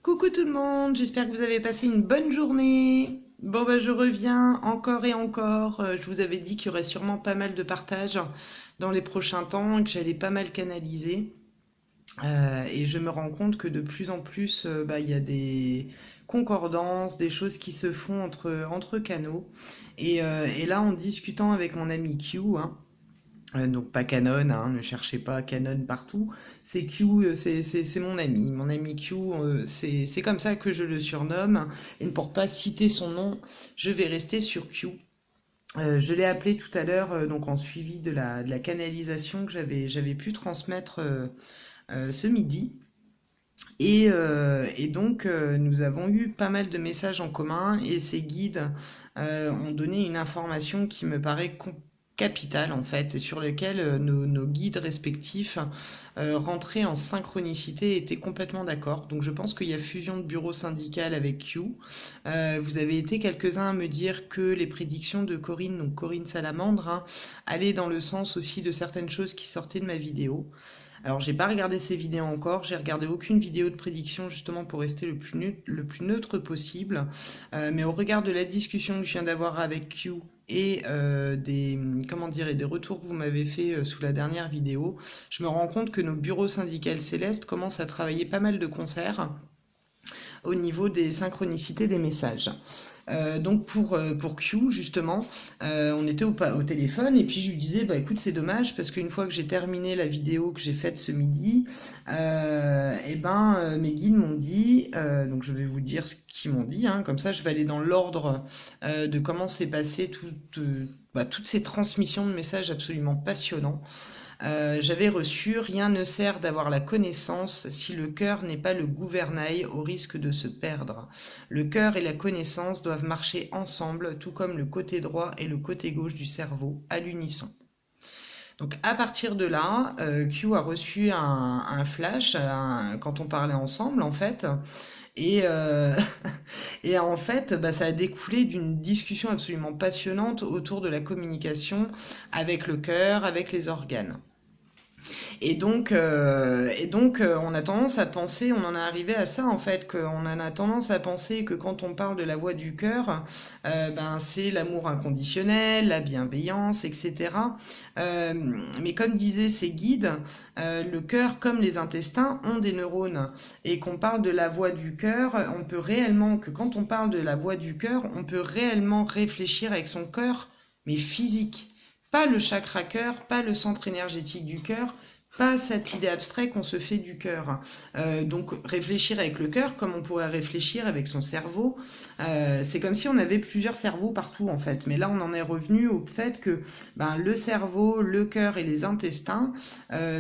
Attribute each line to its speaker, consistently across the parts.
Speaker 1: Coucou tout le monde, j'espère que vous avez passé une bonne journée. Bon bah je reviens encore et encore. Je vous avais dit qu'il y aurait sûrement pas mal de partages dans les prochains temps et que j'allais pas mal canaliser. Et je me rends compte que de plus en plus, il y a des concordances, des choses qui se font entre canaux. Et là, en discutant avec mon ami Q, hein, donc pas Canon, hein, ne cherchez pas Canon partout. C'est Q, c'est mon ami. Mon ami Q, c'est comme ça que je le surnomme. Et pour pas citer son nom, je vais rester sur Q. Je l'ai appelé tout à l'heure, donc en suivi de la canalisation que j'avais pu transmettre ce midi. Et donc, nous avons eu pas mal de messages en commun et ces guides ont donné une information qui me paraît capitale en fait, et sur lequel nos guides respectifs rentraient en synchronicité et étaient complètement d'accord. Donc je pense qu'il y a fusion de bureau syndical avec Q. Vous avez été quelques-uns à me dire que les prédictions de Corinne, donc Corinne Salamandre, hein, allaient dans le sens aussi de certaines choses qui sortaient de ma vidéo. Alors, j'ai pas regardé ces vidéos encore, j'ai regardé aucune vidéo de prédiction justement pour rester le plus neutre possible. Mais au regard de la discussion que je viens d'avoir avec Q et des retours que vous m'avez fait sous la dernière vidéo, je me rends compte que nos bureaux syndicales célestes commencent à travailler pas mal de concerts au niveau des synchronicités des messages. Donc pour Q, justement, on était au téléphone et puis je lui disais, bah écoute, c'est dommage parce qu'une fois que j'ai terminé la vidéo que j'ai faite ce midi, mes guides m'ont dit, donc je vais vous dire ce qu'ils m'ont dit, hein, comme ça je vais aller dans l'ordre de comment s'est passé toutes ces transmissions de messages absolument passionnants. J'avais reçu: rien ne sert d'avoir la connaissance si le cœur n'est pas le gouvernail, au risque de se perdre. Le cœur et la connaissance doivent marcher ensemble, tout comme le côté droit et le côté gauche du cerveau, à l'unisson. Donc à partir de là, Q a reçu un flash quand on parlait ensemble en fait. Et, et en fait, ça a découlé d'une discussion absolument passionnante autour de la communication avec le cœur, avec les organes. On a tendance à penser, on en est arrivé à ça en fait, qu'on en a tendance à penser que quand on parle de la voix du cœur, c'est l'amour inconditionnel, la bienveillance, etc. Mais comme disaient ces guides, le cœur comme les intestins ont des neurones et qu'on parle de la voix du cœur, quand on parle de la voix du cœur, on peut réellement réfléchir avec son cœur, mais physique. Pas le chakra cœur, pas le centre énergétique du cœur, pas cette idée abstraite qu'on se fait du cœur. Donc réfléchir avec le cœur comme on pourrait réfléchir avec son cerveau, c'est comme si on avait plusieurs cerveaux partout en fait. Mais là on en est revenu au fait que le cerveau, le cœur et les intestins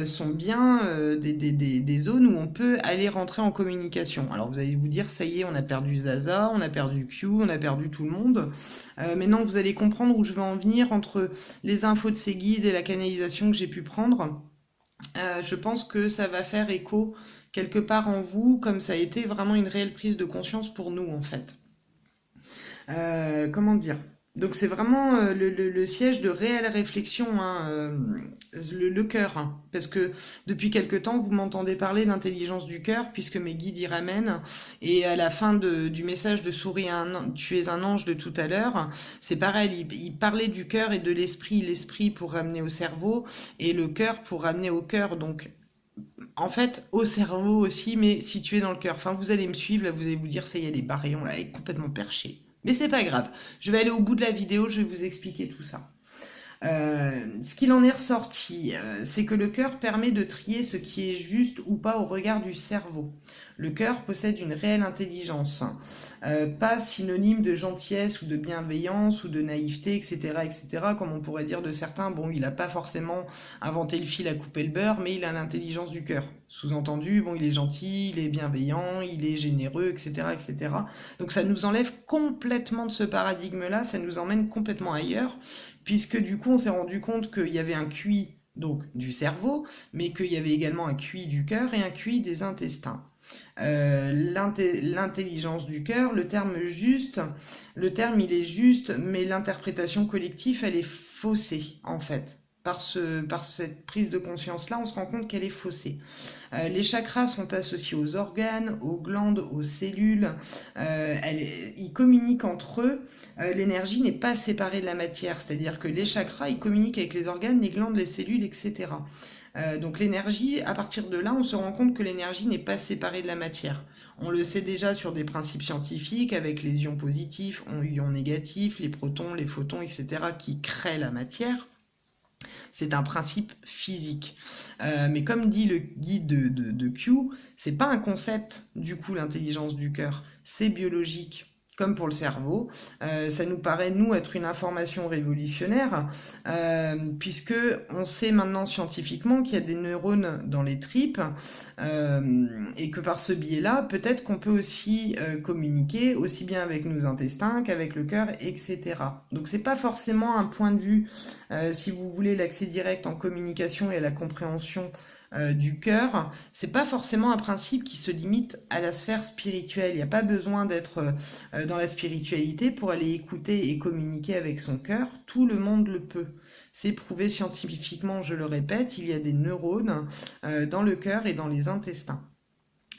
Speaker 1: sont bien des zones où on peut aller rentrer en communication. Alors vous allez vous dire, ça y est, on a perdu Zaza, on a perdu Q, on a perdu tout le monde. Mais non, vous allez comprendre où je veux en venir entre les infos de ces guides et la canalisation que j'ai pu prendre. Je pense que ça va faire écho quelque part en vous, comme ça a été vraiment une réelle prise de conscience pour nous en fait. Comment dire? Donc c'est vraiment le siège de réelle réflexion, hein, le cœur, hein, parce que depuis quelque temps vous m'entendez parler d'intelligence du cœur, puisque mes guides y ramènent, et à la fin du message de Souris tu es un ange de tout à l'heure, c'est pareil, il parlait du cœur et de l'esprit pour ramener au cerveau, et le cœur pour ramener au cœur, donc en fait au cerveau aussi, mais situé dans le cœur. Enfin vous allez me suivre, là vous allez vous dire, ça y est, les baryons là, est complètement perché. Mais c'est pas grave, je vais aller au bout de la vidéo, je vais vous expliquer tout ça. Ce qu'il en est ressorti, c'est que le cœur permet de trier ce qui est juste ou pas au regard du cerveau. Le cœur possède une réelle intelligence, pas synonyme de gentillesse ou de bienveillance ou de naïveté, etc., etc., comme on pourrait dire de certains. Bon, il n'a pas forcément inventé le fil à couper le beurre, mais il a l'intelligence du cœur. Sous-entendu, bon, il est gentil, il est bienveillant, il est généreux, etc., etc. Donc ça nous enlève complètement de ce paradigme-là, ça nous emmène complètement ailleurs, puisque du coup, on s'est rendu compte qu'il y avait un QI donc du cerveau, mais qu'il y avait également un QI du cœur et un QI des intestins. L'intelligence du cœur, le terme il est juste, mais l'interprétation collective, elle est faussée, en fait. par cette prise de conscience-là, on se rend compte qu'elle est faussée. Les chakras sont associés aux organes, aux glandes, aux cellules. Ils communiquent entre eux. L'énergie n'est pas séparée de la matière, c'est-à-dire que les chakras, ils communiquent avec les organes, les glandes, les cellules, etc. Donc l'énergie, à partir de là, on se rend compte que l'énergie n'est pas séparée de la matière. On le sait déjà sur des principes scientifiques, avec les ions positifs, les ions négatifs, les protons, les photons, etc., qui créent la matière. C'est un principe physique. Mais comme dit le guide de Q, c'est pas un concept, du coup, l'intelligence du cœur. C'est biologique. Comme pour le cerveau, ça nous paraît, nous, être une information révolutionnaire, puisque on sait maintenant scientifiquement qu'il y a des neurones dans les tripes, et que par ce biais-là, peut-être qu'on peut aussi communiquer aussi bien avec nos intestins qu'avec le cœur, etc. Donc c'est pas forcément un point de vue, si vous voulez l'accès direct en communication et à la compréhension du cœur, c'est pas forcément un principe qui se limite à la sphère spirituelle. Il n'y a pas besoin d'être dans la spiritualité pour aller écouter et communiquer avec son cœur. Tout le monde le peut. C'est prouvé scientifiquement, je le répète, il y a des neurones dans le cœur et dans les intestins.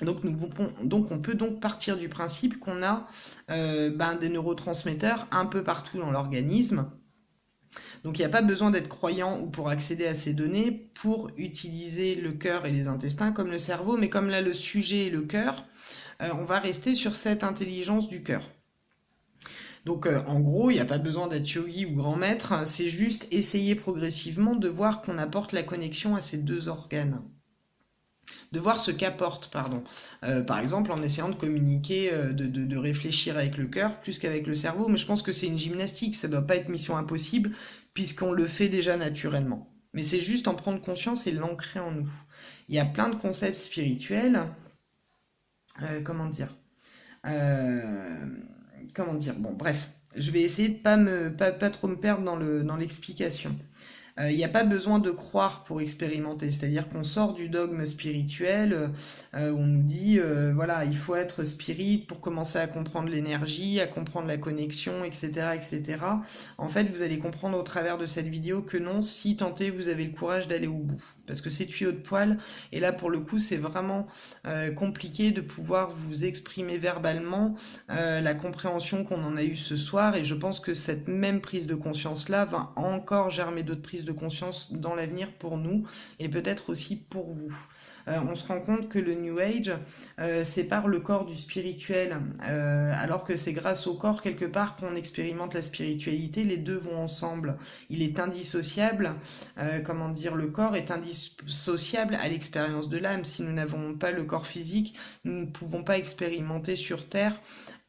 Speaker 1: Donc on peut donc partir du principe qu'on a des neurotransmetteurs un peu partout dans l'organisme. Donc il n'y a pas besoin d'être croyant ou pour accéder à ces données pour utiliser le cœur et les intestins comme le cerveau, mais comme là le sujet est le cœur, on va rester sur cette intelligence du cœur. Donc en gros, il n'y a pas besoin d'être yogi ou grand maître, c'est juste essayer progressivement de voir qu'on apporte la connexion à ces deux organes. De voir ce qu'apporte, pardon. Par exemple, en essayant de communiquer, de réfléchir avec le cœur plus qu'avec le cerveau, mais je pense que c'est une gymnastique, ça ne doit pas être mission impossible, puisqu'on le fait déjà naturellement. Mais c'est juste en prendre conscience et l'ancrer en nous. Il y a plein de concepts spirituels, comment dire bon, bref, je vais essayer de pas trop me perdre dans l'explication. Il n'y a pas besoin de croire pour expérimenter, c'est-à-dire qu'on sort du dogme spirituel, où on nous dit, voilà, il faut être spirit pour commencer à comprendre l'énergie, à comprendre la connexion, etc., etc. En fait, vous allez comprendre au travers de cette vidéo que non, si tant est, vous avez le courage d'aller au bout, parce que c'est tuyau de poil, et là, pour le coup, c'est vraiment compliqué de pouvoir vous exprimer verbalement la compréhension qu'on en a eue ce soir, et je pense que cette même prise de conscience-là va encore germer d'autres prises de conscience dans l'avenir pour nous et peut-être aussi pour vous. On se rend compte que le New Age sépare le corps du spirituel, alors que c'est grâce au corps quelque part qu'on expérimente la spiritualité. Les deux vont ensemble. Il est indissociable, le corps est indissociable à l'expérience de l'âme. Si nous n'avons pas le corps physique, nous ne pouvons pas expérimenter sur Terre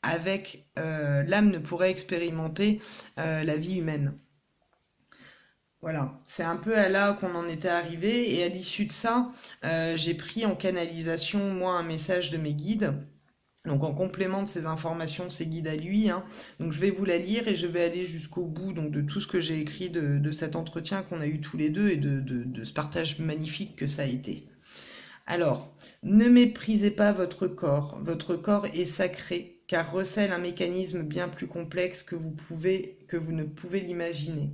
Speaker 1: avec l'âme ne pourrait expérimenter la vie humaine. Voilà, c'est un peu à là qu'on en était arrivé, et à l'issue de ça, j'ai pris en canalisation, moi, un message de mes guides, donc en complément de ces informations, ces guides à lui, hein. Donc je vais vous la lire et je vais aller jusqu'au bout donc, de tout ce que j'ai écrit de cet entretien qu'on a eu tous les deux et de ce partage magnifique que ça a été. Alors, ne méprisez pas votre corps est sacré, car recèle un mécanisme bien plus complexe que vous ne pouvez l'imaginer.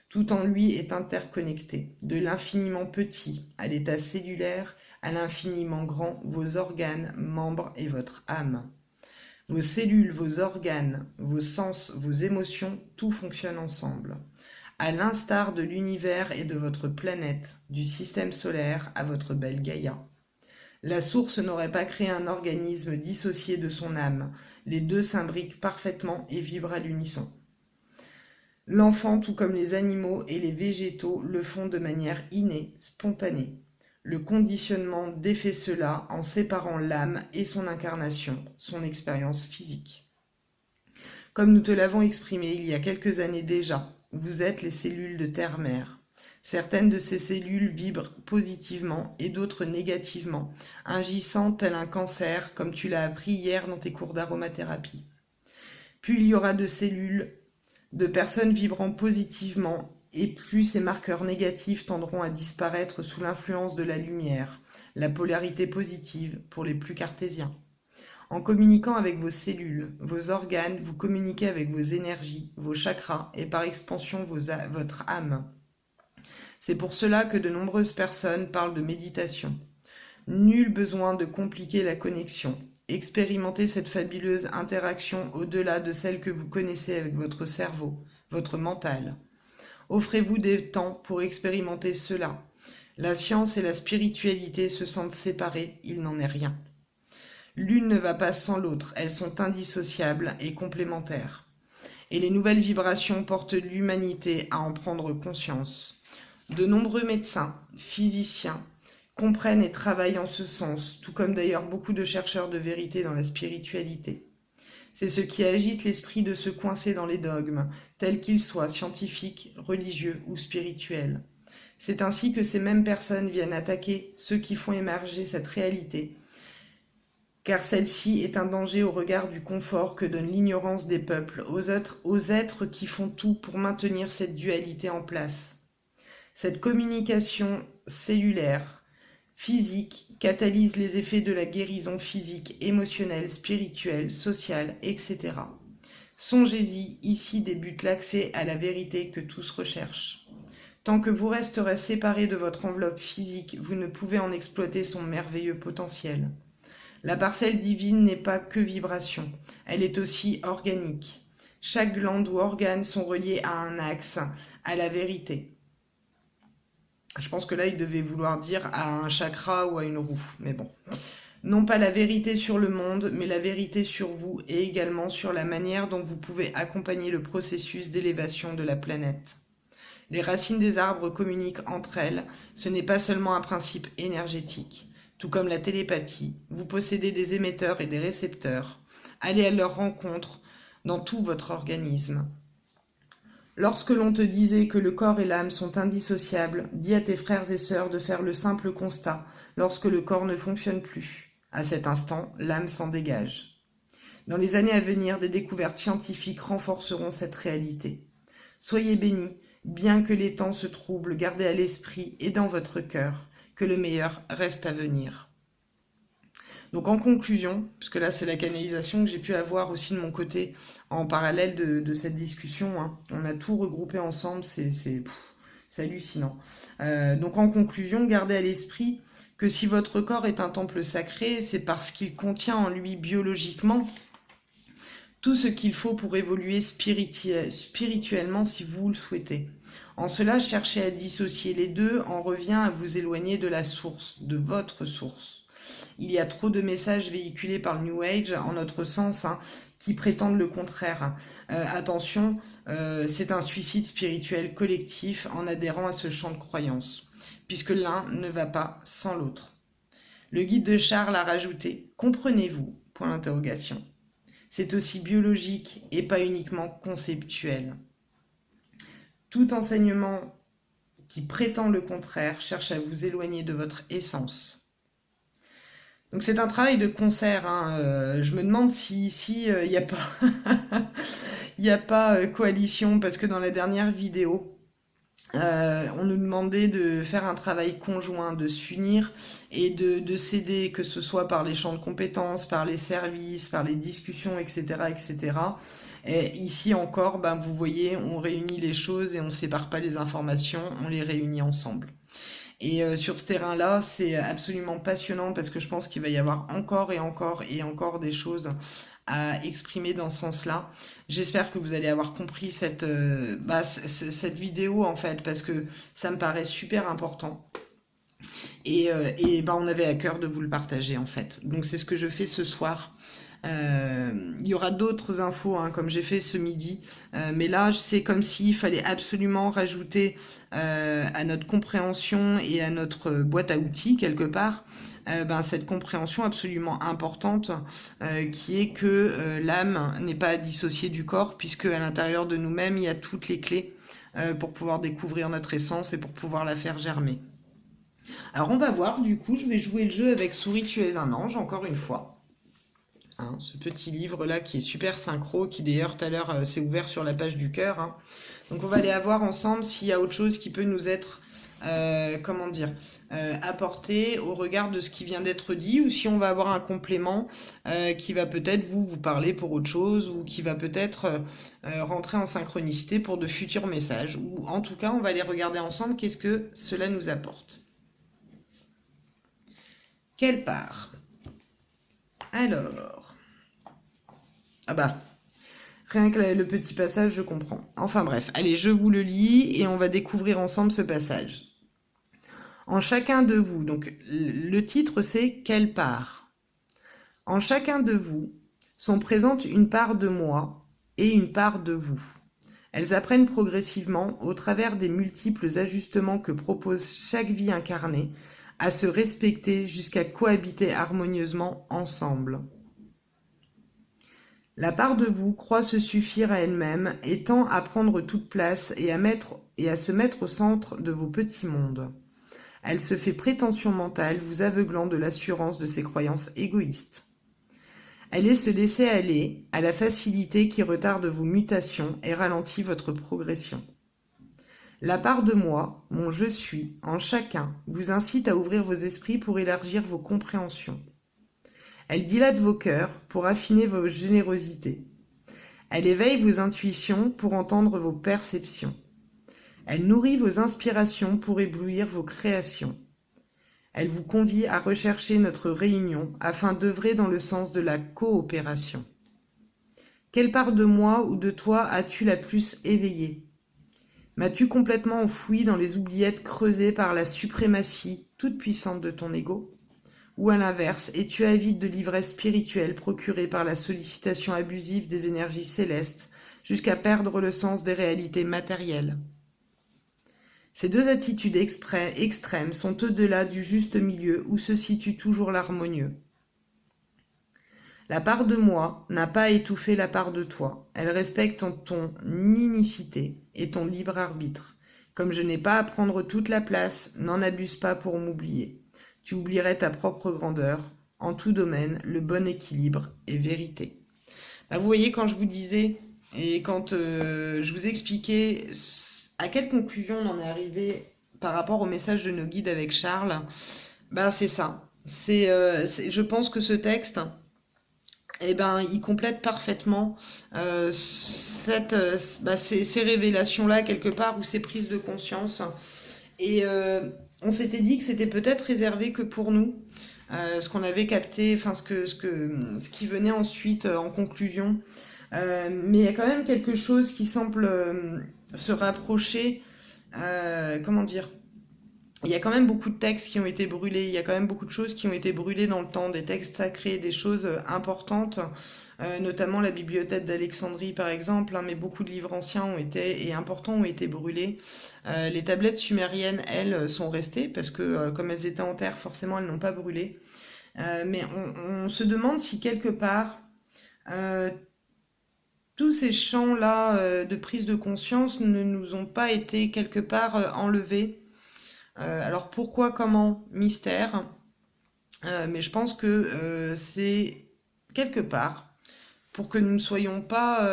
Speaker 1: Tout en lui est interconnecté, de l'infiniment petit à l'état cellulaire, à l'infiniment grand, vos organes, membres et votre âme. Vos cellules, vos organes, vos sens, vos émotions, tout fonctionne ensemble. À l'instar de l'univers et de votre planète, du système solaire à votre belle Gaïa. La source n'aurait pas créé un organisme dissocié de son âme. Les deux s'imbriquent parfaitement et vibrent à l'unisson. L'enfant, tout comme les animaux et les végétaux, le font de manière innée, spontanée. Le conditionnement défait cela en séparant l'âme et son incarnation, son expérience physique. Comme nous te l'avons exprimé il y a quelques années déjà, vous êtes les cellules de terre-mère. Certaines de ces cellules vibrent positivement et d'autres négativement, agissant tel un cancer, comme tu l'as appris hier dans tes cours d'aromathérapie. Puis il y aura de cellules de personnes vibrant positivement, et plus ces marqueurs négatifs tendront à disparaître sous l'influence de la lumière, la polarité positive pour les plus cartésiens. En communiquant avec vos cellules, vos organes, vous communiquez avec vos énergies, vos chakras et par expansion votre âme. C'est pour cela que de nombreuses personnes parlent de méditation. Nul besoin de compliquer la connexion. Expérimentez cette fabuleuse interaction au-delà de celle que vous connaissez avec votre cerveau, votre mental. Offrez-vous des temps pour expérimenter cela. La science et la spiritualité se sentent séparées, il n'en est rien. L'une ne va pas sans l'autre, elles sont indissociables et complémentaires. Et les nouvelles vibrations portent l'humanité à en prendre conscience. De nombreux médecins, physiciens, comprennent et travaillent en ce sens, tout comme d'ailleurs beaucoup de chercheurs de vérité dans la spiritualité. C'est ce qui agite l'esprit de se coincer dans les dogmes, tels qu'ils soient scientifiques, religieux ou spirituels. C'est ainsi que ces mêmes personnes viennent attaquer ceux qui font émerger cette réalité, car celle-ci est un danger au regard du confort que donne l'ignorance des peuples aux êtres qui font tout pour maintenir cette dualité en place. Cette communication cellulaire, physique, catalyse les effets de la guérison physique, émotionnelle, spirituelle, sociale, etc. Songez-y, ici débute l'accès à la vérité que tous recherchent. Tant que vous resterez séparés de votre enveloppe physique, vous ne pouvez en exploiter son merveilleux potentiel. La parcelle divine n'est pas que vibration, elle est aussi organique. Chaque glande ou organe sont reliés à un axe, à la vérité. Je pense que là, il devait vouloir dire à un chakra ou à une roue, mais bon. Non pas la vérité sur le monde, mais la vérité sur vous et également sur la manière dont vous pouvez accompagner le processus d'élévation de la planète. Les racines des arbres communiquent entre elles, ce n'est pas seulement un principe énergétique. Tout comme la télépathie, vous possédez des émetteurs et des récepteurs. Allez à leur rencontre dans tout votre organisme. Lorsque l'on te disait que le corps et l'âme sont indissociables, dis à tes frères et sœurs de faire le simple constat lorsque le corps ne fonctionne plus. À cet instant, l'âme s'en dégage. Dans les années à venir, des découvertes scientifiques renforceront cette réalité. Soyez bénis, bien que les temps se troublent, gardez à l'esprit et dans votre cœur que le meilleur reste à venir. Donc en conclusion, parce que là c'est la canalisation que j'ai pu avoir aussi de mon côté en parallèle de cette discussion, hein. On a tout regroupé ensemble, c'est hallucinant. Donc en conclusion, gardez à l'esprit que si votre corps est un temple sacré, c'est parce qu'il contient en lui biologiquement tout ce qu'il faut pour évoluer spirituellement si vous le souhaitez. En cela, chercher à dissocier les deux en revient à vous éloigner de la source, de votre source. Il y a trop de messages véhiculés par le New Age, en notre sens, hein, qui prétendent le contraire. Attention, c'est un suicide spirituel collectif en adhérant à ce champ de croyance, puisque l'un ne va pas sans l'autre. Le guide de Charles a rajouté « Comprenez-vous ?» point d'interrogation. C'est aussi biologique et pas uniquement conceptuel. Tout enseignement qui prétend le contraire cherche à vous éloigner de votre essence. Donc c'est un travail de concert, hein. Je me demande si ici il n'y a pas, il y a pas coalition, parce que dans la dernière vidéo, on nous demandait de faire un travail conjoint, de s'unir et de s'aider, que ce soit par les champs de compétences, par les services, par les discussions, etc. etc. Et ici encore, ben, vous voyez, on réunit les choses et on ne sépare pas les informations, on les réunit ensemble. Et sur ce terrain-là, c'est absolument passionnant parce que je pense qu'il va y avoir encore et encore et encore des choses à exprimer dans ce sens-là. J'espère que vous allez avoir compris cette vidéo en fait, parce que ça me paraît super important. Et on avait à cœur de vous le partager en fait. Donc c'est ce que je fais ce soir. Il y aura d'autres infos, hein, comme j'ai fait ce midi, mais là c'est comme s'il fallait absolument rajouter à notre compréhension et à notre boîte à outils quelque part cette compréhension absolument importante qui est que l'âme n'est pas dissociée du corps, puisque à l'intérieur de nous-mêmes il y a toutes les clés pour pouvoir découvrir notre essence et pour pouvoir la faire germer. Alors on va voir, du coup je vais jouer le jeu avec Souris tu es un ange encore une fois. Hein, ce petit livre là qui est super synchro, qui d'ailleurs tout à l'heure s'est ouvert sur la page du cœur, hein. Donc on va aller voir ensemble s'il y a autre chose qui peut nous être comment dire, apporter au regard de ce qui vient d'être dit, ou si on va avoir un complément qui va peut-être vous parler pour autre chose, ou qui va peut-être rentrer en synchronicité pour de futurs messages, ou en tout cas on va les regarder ensemble, qu'est-ce que cela nous apporte. Quelle part? Alors, ah bah, rien que le petit passage, je comprends. Enfin bref, allez, je vous le lis et on va découvrir ensemble ce passage. En chacun de vous, donc le titre c'est « Quelle part ?» En chacun de vous sont présentes une part de moi et une part de vous. Elles apprennent progressivement, au travers des multiples ajustements que propose chaque vie incarnée, à se respecter jusqu'à cohabiter harmonieusement ensemble. La part de vous croit se suffire à elle-même et tend à prendre toute place et à se mettre au centre de vos petits mondes. Elle se fait prétention mentale, vous aveuglant de l'assurance de ses croyances égoïstes. Elle est se laisser aller à la facilité qui retarde vos mutations et ralentit votre progression. La part de moi, mon je suis, en chacun, vous incite à ouvrir vos esprits pour élargir vos compréhensions. Elle dilate vos cœurs pour affiner vos générosités. Elle éveille vos intuitions pour entendre vos perceptions. Elle nourrit vos inspirations pour éblouir vos créations. Elle vous convie à rechercher notre réunion afin d'œuvrer dans le sens de la coopération. Quelle part de moi ou de toi as-tu la plus éveillée? M'as-tu complètement enfoui dans les oubliettes creusées par la suprématie toute puissante de ton ego? Ou à l'inverse, es-tu avide de l'ivresse spirituelle procurée par la sollicitation abusive des énergies célestes jusqu'à perdre le sens des réalités matérielles? Ces deux attitudes extrêmes sont au-delà du juste milieu où se situe toujours l'harmonieux. La part de moi n'a pas étouffé la part de toi. Elle respecte ton unicité et ton libre arbitre. Comme je n'ai pas à prendre toute la place, n'en abuse pas pour m'oublier. Tu oublierais ta propre grandeur. En tout domaine, le bon équilibre est vérité. Bah, vous voyez, quand je vous disais et quand je vous expliquais à quelle conclusion on en est arrivé par rapport au message de nos guides avec Charles, bah c'est ça. Je pense que ce texte, eh ben, il complète parfaitement ces révélations-là, quelque part, ou ces prises de conscience. Et on s'était dit que c'était peut-être réservé que pour nous, ce qu'on avait capté, enfin ce qui venait ensuite en conclusion. Mais il y a quand même quelque chose qui semble se rapprocher. Comment dire? Il y a quand même beaucoup de textes qui ont été brûlés, il y a quand même beaucoup de choses qui ont été brûlées dans le temps, des textes sacrés, des choses importantes, notamment la bibliothèque d'Alexandrie par exemple, hein, mais beaucoup de livres anciens et importants ont été brûlés. Les tablettes sumériennes, elles, sont restées parce que comme elles étaient en terre, forcément elles n'ont pas brûlé. Mais on se demande si quelque part tous ces champs-là de prise de conscience ne nous ont pas été quelque part enlevés. Alors pourquoi, comment, mystère. Mais je pense que c'est quelque part pour que nous ne soyons pas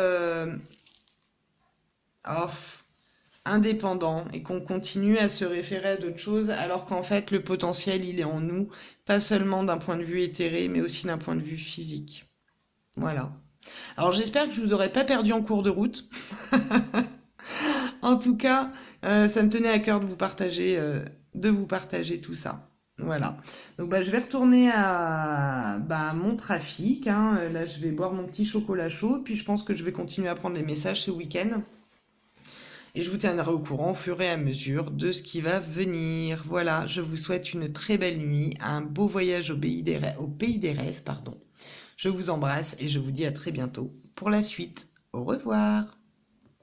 Speaker 1: indépendants et qu'on continue à se référer à d'autres choses, alors qu'en fait le potentiel il est en nous, pas seulement d'un point de vue éthéré, mais aussi d'un point de vue physique. Voilà. Alors j'espère que je vous aurai pas perdu en cours de route. En tout cas, ça me tenait à cœur de vous partager tout ça. Voilà. Donc je vais retourner à mon trafic, hein. Là, je vais boire mon petit chocolat chaud, puis je pense que je vais continuer à prendre les messages ce week-end. Et je vous tiendrai au courant au fur et à mesure de ce qui va venir. Voilà, je vous souhaite une très belle nuit, un beau voyage au pays des rêves, pardon. Je vous embrasse et je vous dis à très bientôt pour la suite. Au revoir.